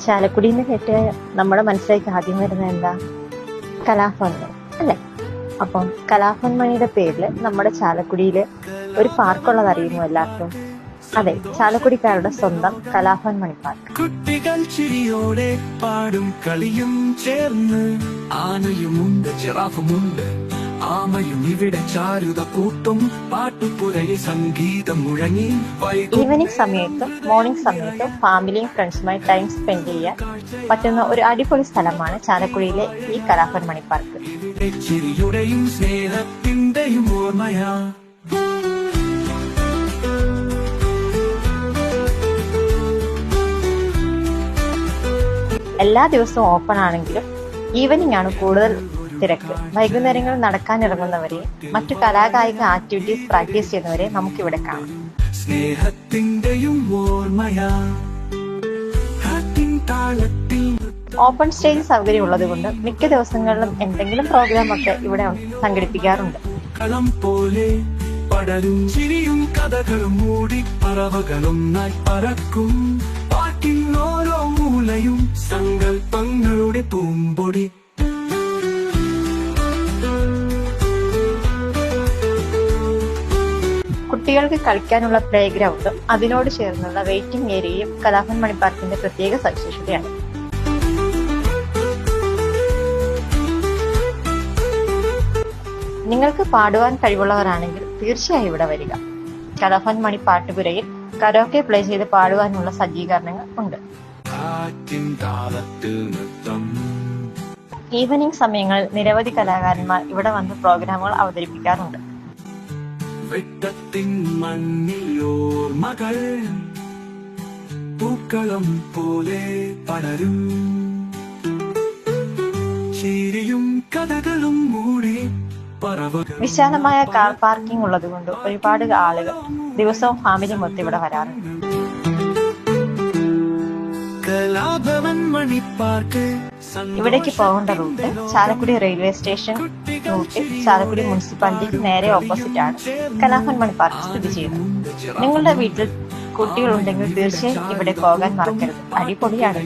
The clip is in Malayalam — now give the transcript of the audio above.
ചാലക്കുടി എന്ന് കേട്ട് നമ്മുടെ മനസ്സിലേക്ക് ആദ്യം വരുന്നത് എന്താ? കലാഭവൻ മണി അല്ലെ? അപ്പം കലാഭവൻ മണിയുടെ പേരിൽ നമ്മുടെ ചാലക്കുടിയിൽ ഒരു പാർക്കുള്ളത് അറിയുമോ എല്ലാവർക്കും? അതെ, ചാലക്കുടിക്കാരുടെ സ്വന്തം കലാഭവൻ മണി പാർക്ക്. കുട്ടികൾ ചിരിയോടെ പാടും കളിയും ചേർന്ന് ആനയുമുണ്ട്, ജിറാഫുമുണ്ട്, ആമയും ഇവിടെ ചാരുത കൂട്ടും, പാട്ടുപുരയെ സംഗീതം മുഴങ്ങി. ഈവനിങ് സമയത്തും മോർണിംഗ് സമയത്തും ഫാമിലിയും ഫ്രണ്ട്സുമായി ടൈം സ്പെൻഡ് ചെയ്യാൻ പറ്റുന്ന ഒരു അടിപൊളി സ്ഥലമാണ് ചാലക്കുടിയിലെ ഈ കലാഭവൻ മണി പാർക്ക്. ചിരിയുടെയും സ്നേഹത്തിന്റെയും ഓർമ്മയാ. എല്ലാ ദിവസവും ഓപ്പൺ ആണെങ്കിലും ഈവനിംഗ് ആണ് കൂടുതൽ തിരക്ക്. വൈകുന്നേരങ്ങളിൽ നടക്കാനിറങ്ങുന്നവരെയും മറ്റു കലാകായിക ആക്ടിവിറ്റീസ് പ്രാക്ടീസ് ചെയ്യുന്നവരെ നമുക്കിവിടെ കാണാം. ഓപ്പൺ സ്റ്റേജ് സൗകര്യം ഉള്ളത് കൊണ്ട് മിക്ക ദിവസങ്ങളിലും എന്തെങ്കിലും പ്രോഗ്രാം ഒക്കെ ഇവിടെ സംഘടിപ്പിക്കാറുണ്ട്. പടരും ചിരിയും കഥകളും മൂടി പറവകളൊന്നായി പറക്കും, പാട്ടിൻ ഓരോ മൂലയും സങ്കല്പങ്ങളുടെ പൂമ്പൊടി. കുട്ടികൾക്ക് കളിക്കാനുള്ള പ്ലേ ഗ്രൗണ്ടും അതിനോട് ചേർന്നുള്ള വെയിറ്റിംഗ് ഏരിയയും കലാഭവൻ മണി പാർക്കിന്റെ പ്രത്യേക സവിശേഷതയാണ്. നിങ്ങൾക്ക് പാടുവാൻ കഴിവുള്ളവരാണെങ്കിൽ തീർച്ചയായും ഇവിടെ വരിക. കലാഭവൻ മണി പാട്ടുപുരയിൽ കരോക്കെ പ്ലേ ചെയ്ത് പാടുവാനുള്ള സജ്ജീകരണങ്ങൾ ഉണ്ട്. ഈവനിംഗ് സമയങ്ങളിൽ നിരവധി കലാകാരന്മാർ ഇവിടെ വന്ന് പ്രോഗ്രാമുകൾ അവതരിപ്പിക്കാറുണ്ട്. വെട്ടത്തിൻ മണ്ണിലോർമകൾ പൂക്കളം പോലെ പടരും, ചിരിയും കഥകളും മൂടി. വിശാലമായ കാർ പാർക്കിംഗ് ഉള്ളതുകൊണ്ട് ഒരുപാട് ആളുകൾ ദിവസവും ഫാമിലി മൊത്തം ഇവിടെ വരാറുണ്ട്. ഇവിടേക്ക് പോകേണ്ട route Chalakudy railway station route Chalakudy മുനിസിപ്പാലിറ്റിക്ക് നേരെ ഓപ്പോസിറ്റ് ആണ് കലാഭവൻ മണി പാർക്ക് സ്ഥിതി ചെയ്യുന്നത്. നിങ്ങളുടെ വീട്ടിൽ കുട്ടികളുണ്ടെങ്കിൽ തീർച്ചയായും ഇവിടെ പോകാൻ മറക്കരുത്. അടിപൊളിയാണ്.